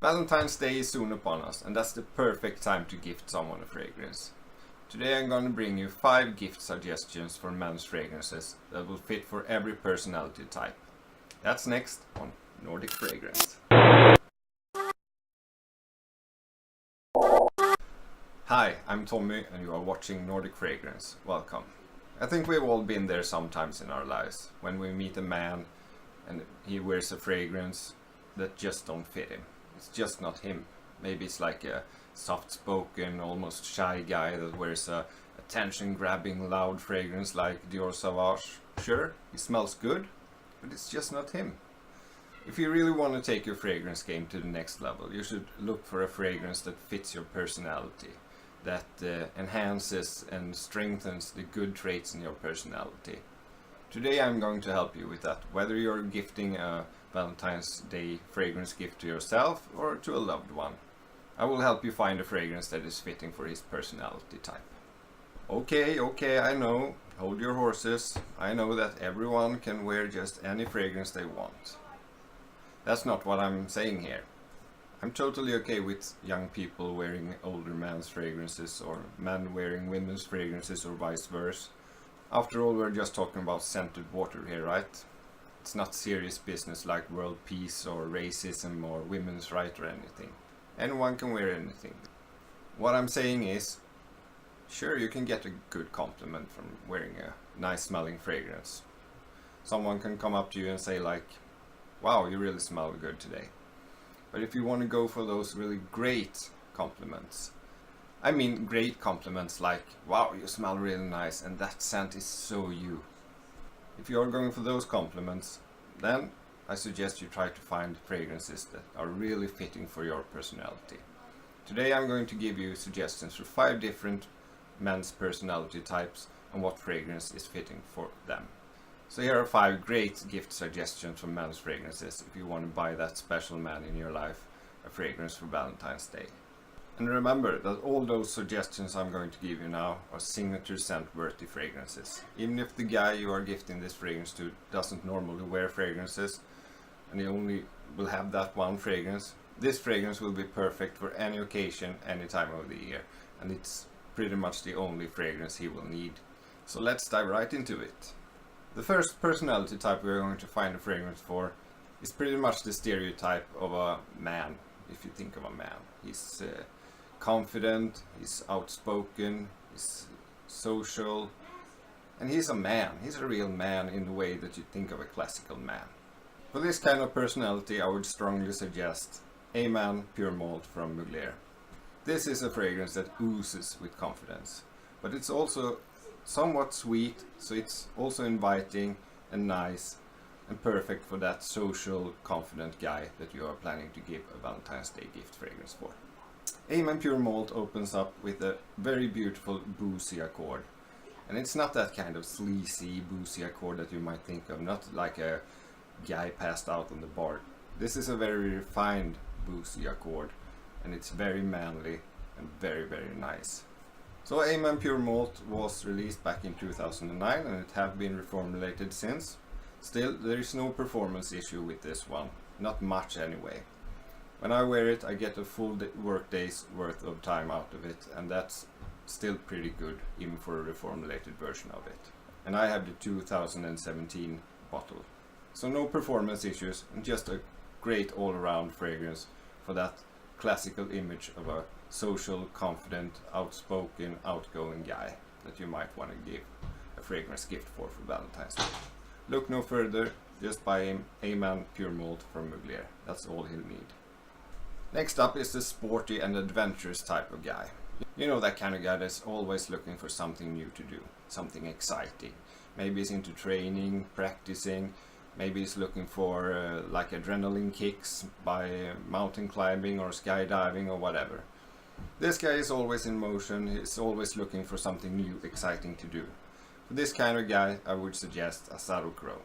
Valentine's Day is soon upon us, and that's the perfect time to gift someone a fragrance. Today I'm going to bring you 5 gift suggestions for men's fragrances that will fit for every personality type. That's next on Nordic Fragrance. Hi, I'm Tommy and you are watching Nordic Fragrance. Welcome. I think we've all been there sometimes in our lives, when we meet a man and he wears a fragrance that just don't fit him. It's just not him. Maybe it's like a soft-spoken, almost shy guy that wears a attention-grabbing, loud fragrance like Dior Sauvage. Sure, he smells good, but it's just not him. If you really want to take your fragrance game to the next level, you should look for a fragrance that fits your personality, that enhances and strengthens the good traits in your personality. Today I'm going to help you with that, whether you're gifting a Valentine's Day fragrance gift to yourself or to a loved one. I will help you find a fragrance that is fitting for his personality type. Okay, I know, hold your horses. I know that everyone can wear just any fragrance they want. That's not what I'm saying here. I'm totally okay with young people wearing older men's fragrances or men wearing women's fragrances or vice versa. After all, we're just talking about scented water here, right? It's not serious business like world peace or racism or women's right or anything. Anyone can wear anything. What I'm saying is, sure, you can get a good compliment from wearing a nice smelling fragrance. Someone can come up to you and say like, wow, you really smell good today. But if you want to go for those really great compliments, I mean great compliments like, wow, you smell really nice and that scent is so you. If you're going for those compliments, then I suggest you try to find fragrances that are really fitting for your personality. Today I'm going to give you suggestions for 5 different men's personality types and what fragrance is fitting for them. So here are 5 great gift suggestions for men's fragrances if you want to buy that special man in your life a fragrance for Valentine's Day. And remember that all those suggestions I'm going to give you now are signature scent worthy fragrances. Even if the guy you are gifting this fragrance to doesn't normally wear fragrances and he only will have that one fragrance, this fragrance will be perfect for any occasion, any time of the year, and it's pretty much the only fragrance he will need. So let's dive right into it. The first personality type we're going to find a fragrance for is pretty much the stereotype of a man, if you think of a man. He's confident, he's outspoken, he's social, and he's a man. He's a real man in the way that you think of a classical man. For this kind of personality, I would strongly suggest A-Man Pure Malt from Mugler. This is a fragrance that oozes with confidence, but it's also somewhat sweet, so it's also inviting and nice and perfect for that social, confident guy that you are planning to give a Valentine's Day gift fragrance for. A-Man Pure Malt opens up with a very beautiful boozy accord, and it's not that kind of sleazy boozy accord that you might think of, not like a guy passed out on the bar. This is a very refined boozy accord, and it's very manly and very, very nice. So A-Man Pure Malt was released back in 2009 and it have been reformulated since. Still, there is no performance issue with this one, not much anyway. When I wear it, I get a full work day's worth of time out of it, and that's still pretty good even for a reformulated version of it. And I have the 2017 bottle. So no performance issues, and just a great all-around fragrance for that classical image of a social, confident, outspoken, outgoing guy that you might want to give a fragrance gift for Valentine's Day. Look no further, just buy him A-Man Pure Malt from Mugler. That's all he'll need. Next up is the sporty and adventurous type of guy. You know, that kind of guy that's always looking for something new to do, something exciting. Maybe he's into training, practicing, maybe he's looking for like adrenaline kicks by mountain climbing or skydiving or whatever. This guy is always in motion, he's always looking for something new, exciting to do. For this kind of guy, I would suggest a Saddle Crow.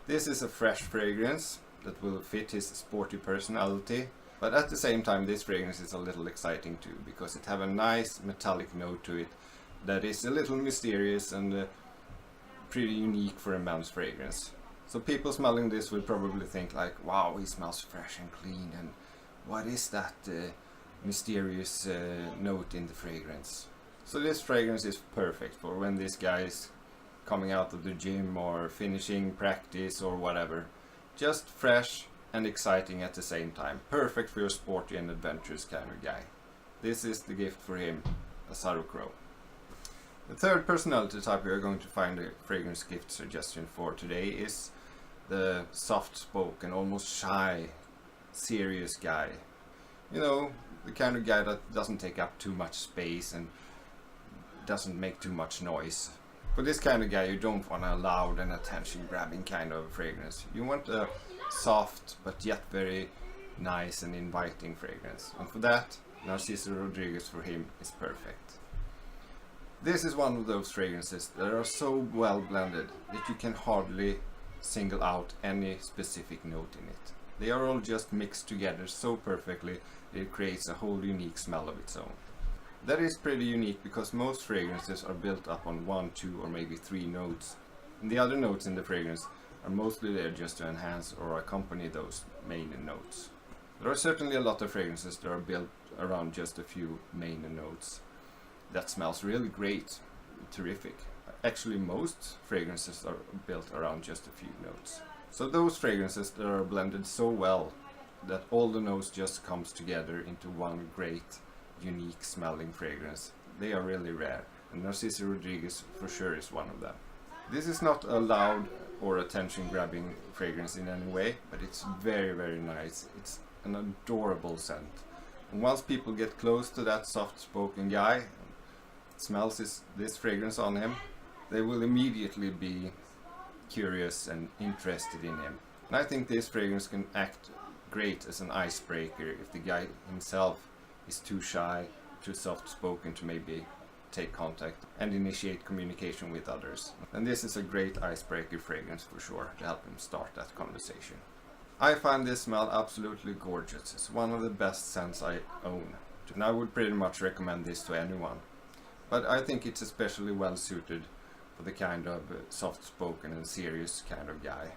This is a fresh fragrance that will fit his sporty personality, but at the same time this fragrance is a little exciting too, because it have a nice metallic note to it that is a little mysterious and pretty unique for a man's fragrance. So people smelling this will probably think like, wow, he smells fresh and clean and what is that mysterious note in the fragrance? So this fragrance is perfect for when this guy is coming out of the gym or finishing practice or whatever. Just fresh and exciting at the same time. Perfect for your sporty and adventurous kind of guy. This is the gift for him, a Sarukro. The third personality type we are going to find a fragrance gift suggestion for today is the soft-spoken, almost shy, serious guy. You know, the kind of guy that doesn't take up too much space and doesn't make too much noise. For this kind of guy, you don't want a loud and attention-grabbing kind of fragrance. You want a soft but yet very nice and inviting fragrance. And for that, Narciso Rodriguez for him is perfect. This is one of those fragrances that are so well blended that you can hardly single out any specific note in it. They are all just mixed together so perfectly that it creates a whole unique smell of its own. That is pretty unique because most fragrances are built up on 1, 2 or maybe 3 notes. And the other notes in the fragrance are mostly there just to enhance or accompany those main notes. There are certainly a lot of fragrances that are built around just a few main notes. That smells really great, terrific. Actually, most fragrances are built around just a few notes. So those fragrances that are blended so well that all the notes just comes together into one great, unique smelling fragrance, they are really rare, and Narciso Rodriguez for sure is one of them. This is not a loud or attention-grabbing fragrance in any way, but it's very, very nice. It's an adorable scent. And once people get close to that soft-spoken guy, smells this fragrance on him, they will immediately be curious and interested in him. And I think this fragrance can act great as an icebreaker if the guy himself is too shy, too soft-spoken to maybe take contact and initiate communication with others. And this is a great icebreaker fragrance for sure to help him start that conversation. I find this smell absolutely gorgeous. It's one of the best scents I own, and I would pretty much recommend this to anyone. But I think it's especially well suited for the kind of soft-spoken and serious kind of guy.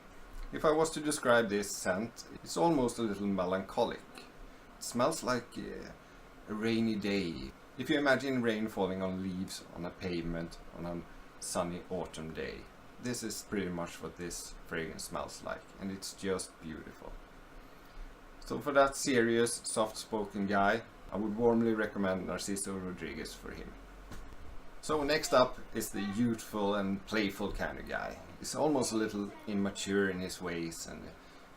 If I was to describe this scent, it's almost a little melancholic. It smells like a rainy day. If you imagine rain falling on leaves on a pavement on a sunny autumn day, this is pretty much what this fragrance smells like, and it's just beautiful. So for that serious, soft-spoken guy, I would warmly recommend Narciso Rodriguez for him. So next up is the youthful and playful kind of guy. He's almost a little immature in his ways, and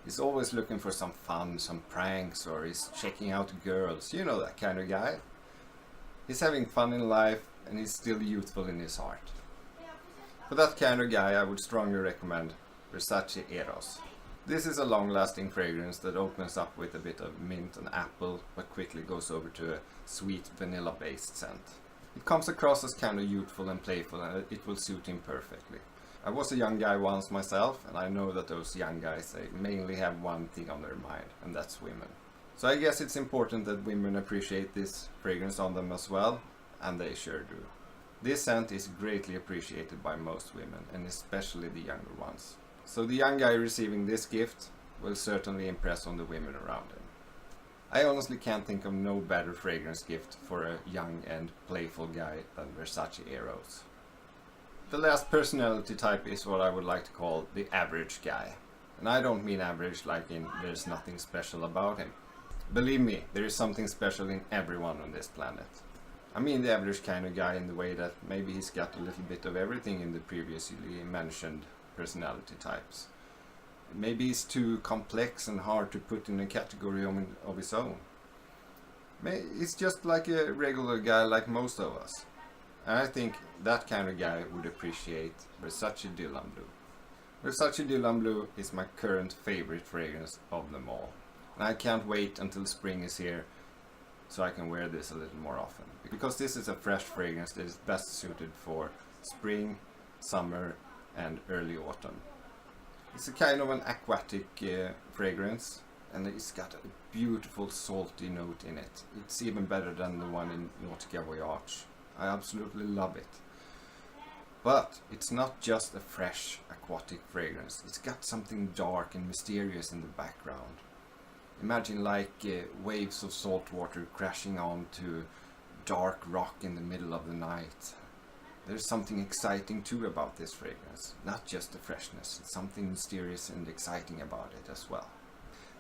he's always looking for some fun, some pranks, or he's checking out girls. You know that kind of guy. He's having fun in life, and he's still youthful in his heart. For that kind of guy, I would strongly recommend Versace Eros. This is a long-lasting fragrance that opens up with a bit of mint and apple, but quickly goes over to a sweet vanilla-based scent. It comes across as kind of youthful and playful, and it will suit him perfectly. I was a young guy once myself, and I know that those young guys, they mainly have one thing on their mind, and that's women. So I guess it's important that women appreciate this fragrance on them as well, and they sure do. This scent is greatly appreciated by most women, and especially the younger ones. So the young guy receiving this gift will certainly impress on the women around him. I honestly can't think of no better fragrance gift for a young and playful guy than Versace Eros. The last personality type is what I would like to call the average guy. And I don't mean average like in there's nothing special about him. Believe me, there is something special in everyone on this planet. I mean the average kind of guy in the way that maybe he's got a little bit of everything in the previously mentioned personality types. Maybe he's too complex and hard to put in a category of his own. He's just like a regular guy like most of us. And I think that kind of guy would appreciate Versace Dylan Blue. Versace Dylan Blue is my current favorite fragrance of them all. And I can't wait until spring is here so I can wear this a little more often. Because this is a fresh fragrance that is best suited for spring, summer and early autumn. It's a kind of an aquatic fragrance, and it's got a beautiful salty note in it. It's even better than the one in Nautica Voyage. I absolutely love it. But it's not just a fresh aquatic fragrance. It's got something dark and mysterious in the background. Imagine like waves of salt water crashing onto dark rock in the middle of the night. There's something exciting too about this fragrance, not just the freshness, something mysterious and exciting about it as well.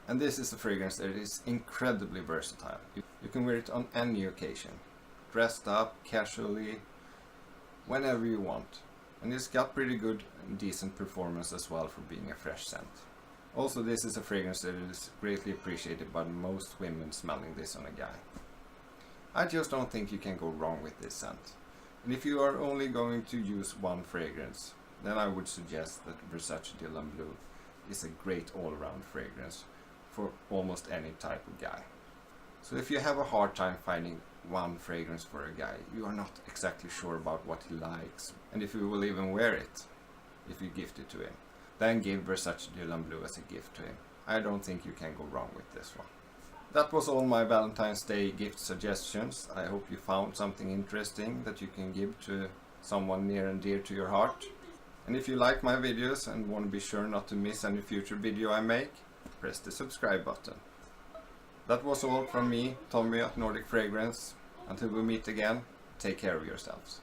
And this is a fragrance that is incredibly versatile. You can wear it on any occasion, dressed up, casually, whenever you want. And it's got pretty good and decent performance as well for being a fresh scent. Also, this is a fragrance that is greatly appreciated by most women smelling this on a guy. I just don't think you can go wrong with this scent. And if you are only going to use one fragrance, then I would suggest that Versace Dylan Blue is a great all-around fragrance for almost any type of guy. So if you have a hard time finding one fragrance for a guy, you are not exactly sure about what he likes, and if he will even wear it, if you gift it to him, then give Versace Dylan Blue as a gift to him. I don't think you can go wrong with this one. That was all my Valentine's Day gift suggestions. I hope you found something interesting that you can give to someone near and dear to your heart. And if you like my videos and want to be sure not to miss any future video I make, press the subscribe button. That was all from me, Tommy at Nordic Fragrance. Until we meet again, take care of yourselves.